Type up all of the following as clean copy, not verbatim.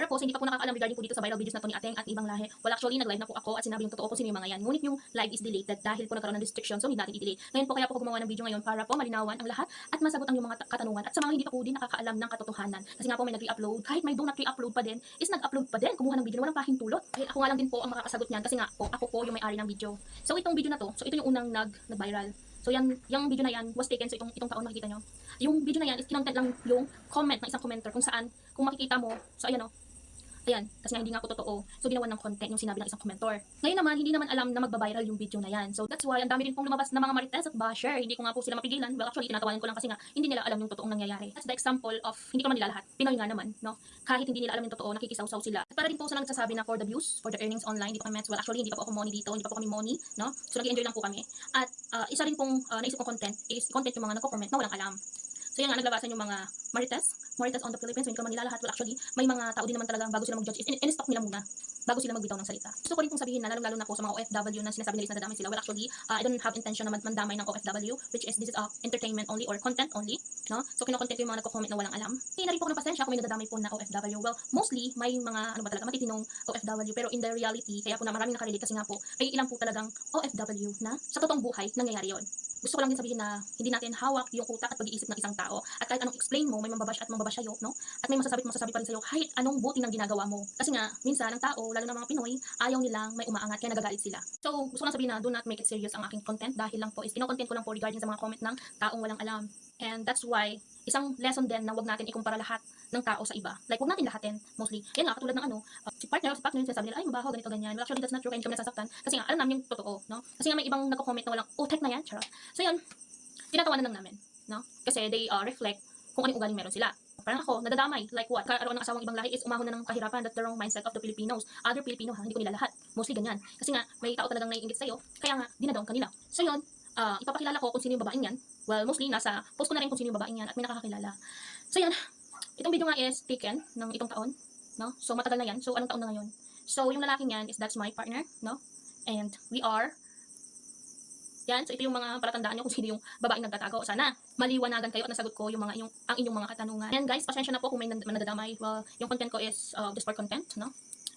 Para po sa hindi pa po nakakaalam regarding po dito sa viral videos na to ni Ateng at ibang lahi. Well, actually nag-live na po ako at sinabi yung totoo kung sino yung mga yan. Ngunit yung live is deleted dahil po nagkaroon ng restriction, so hindi natin i-delete. Ngayon po kaya po ako gumawa ng video ngayon para po malinawan ang lahat at masagot ang yung mga katanungan at sa mga hindi pa po din nakakaalam ng katotohanan. Kasi nga po may nag-re-upload, kahit may do not re-upload pa din, is nag-upload pa din, kumuha ng video na walang pahintulot. Dahil ako nga lang din po ang makakasagot niyan kasi nga po ako po yung may-ari ng video. So itong video na to, so ito yung unang nag-viral. So yan, yung video na yan was taken so itong taon makikita nyo. Yung video na yan is kinontent lang yung comment ng isang commenter kung saan, kung makikita mo, so ayan o. Ayan, kasi nga hindi nga po totoo. So ginawa ng content yung sinabi ng isang commentor. Ngayon naman, hindi naman alam na magbabiral yung video na yan. So that's why ang dami rin pong lumabas na mga marites at basher. Hindi ko nga po sila mapigilan. Well, actually, tinatawanan ko lang kasi nga hindi nila alam yung totoong nangyayari. That's the example of, hindi ko naman nila lahat. Pinoy nga naman, no? Kahit hindi nila alam yung totoo, nakikisaw-saw sila. At para din po sa nagsasabi na for the views, for the earnings online, dito kami well, actually, hindi pa po ako money dito, hindi pa po kami money, no? So nag-enjoy lang po kami. At isa rin pong naisip kong content is content yung mga nagko-comment na walang alam. So yan nga, naglabasan yung mga marites on the Philippines, hindi ko man nila lahat. Well, actually, may mga tao din naman talagang bago sila mag-judge, in-stock nila muna bago sila magbitaw ng salita. Gusto ko rin pong sabihin na lalong-lalo na po sa mga OFW na sinasabi nila is nadadamay sila. Well, actually, I don't have intention na mandamay ng OFW, which is this is entertainment only or content only, no? So kino-content yung mga nagko-comment na walang alam. Hindi na rin po ako ng pasensya kung may nadadamay po na OFW. Well, mostly may mga ano ba talaga matitinong OFW, pero in the reality, kaya po na maraming nakarelate kasi nga po, ay ilang po talagang OFW na sa totoong buhay nangyayari yon. Gusto ko lang din sabihin na hindi natin hawak yung utak at pag-iisip ng isang tao. At kahit anong explain mo, may mambabash at mambabash sa'yo, no? At may masasabi pa rin sa'yo kahit anong buti ng ginagawa mo. Kasi nga, minsan, ang tao, lalo na mga Pinoy, ayaw nilang may umaangat, kaya nagagalit sila. So, gusto ko lang sabihin na do not make it serious ang aking content dahil lang po is kino-content ko lang po regarding sa mga comment ng taong walang alam. And that's why, isang lesson din na wag natin ikumpara lahat ng tao sa iba. Like, wag natin lahatin, mostly. Yan nga, katulad ng si partner, sinasabi nila, ay, mabaho, ganito, ganyan. Well, actually, that's not true, kaya hindi kami nasasaktan. Kasi nga, alam namin yung totoo, no? Kasi nga, may ibang nagko-comment na walang, tek na yan, charot. So, yan, tinatawanan lang namin, no? Kasi they reflect kung anong ugaling meron sila. Parang ako, nadadamay. Like what? Karoon ng asawang ibang lahi is umahon na ng kahirapan. That's the wrong mindset of the Filipinos. Other Filipino, hindi ko nila lahat. Mostly ganyan. Kasi nga, may tao talagang naiingit sa'yo. Kaya nga, dinadown kanila. So yun, ipapakilala ko kung sino yung babaeng yan. Well, mostly, nasa post ko na rin kung sino yung babaeng yan at may nakakakilala. So yan, itong video nga is taken ng itong taon, no? So matagal na yan. So anong taon na ngayon? So yung lalaking yan is that's my partner, no? And we are yan, so ito yung mga palatandaan nyo kung sino yung babaeng nagtatago. Sana maliwanagan kayo at nasagot ko yung mga ang inyong mga katanungan. And guys, pasensya na po kung may nadadamay. Well, yung content ko is just for content, no?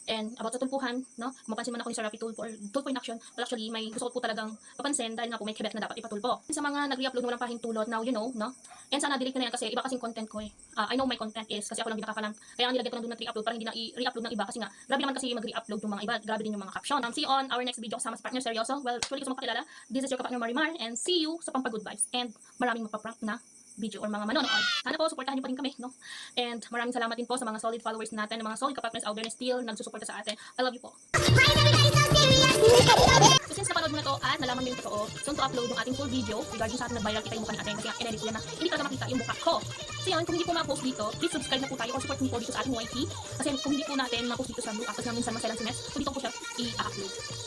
And about sa tulpuhan, no? Kung mapansin man ako yung sa Rapi Tulpo or Tulpo in Action, well actually may gusto ko po talagang papansin dahil nga po may kebet na dapat ipatulpo. Sa mga nag-re-upload walang pahintulot, now you know, no? And sana delete ko na yan kasi iba kasing content ko eh. I know my content is kasi ako lang nakakalam. Kaya ang nilagay ko lang doon na re-upload para hindi na i-re-upload ng iba kasi nga grabe naman kasi mag-re-upload yung mga iba, grabe din yung mga caption. See you on our next video kasama sa partner seryoso. Well, truly gusto makakilala. This is your kapatner Marimar and see you sa Pampa Good Vibes and maraming mapaprank na video or mga manonood. Sana po, supportahan niyo pa rin kami, no? And maraming salamat din po sa mga solid followers natin, mga solid kapatners out there na still nagsusuporta sa atin. I love you po. So since napanood mo na to at nalaman mo yung totoo, soon to upload yung ating full video regarding sa ating nag-viral kita yung mukha ni Ateng kasi in-edit ko yan na hindi talaga makita yung mukha ko. So yun, kung hindi po ma-post dito, please subscribe na po tayo or support niyo po dito sa ating YT kasi kung hindi po natin ma-post dito sa Blue App kasi minsan maselan si Mes, so dito po siya i-upload.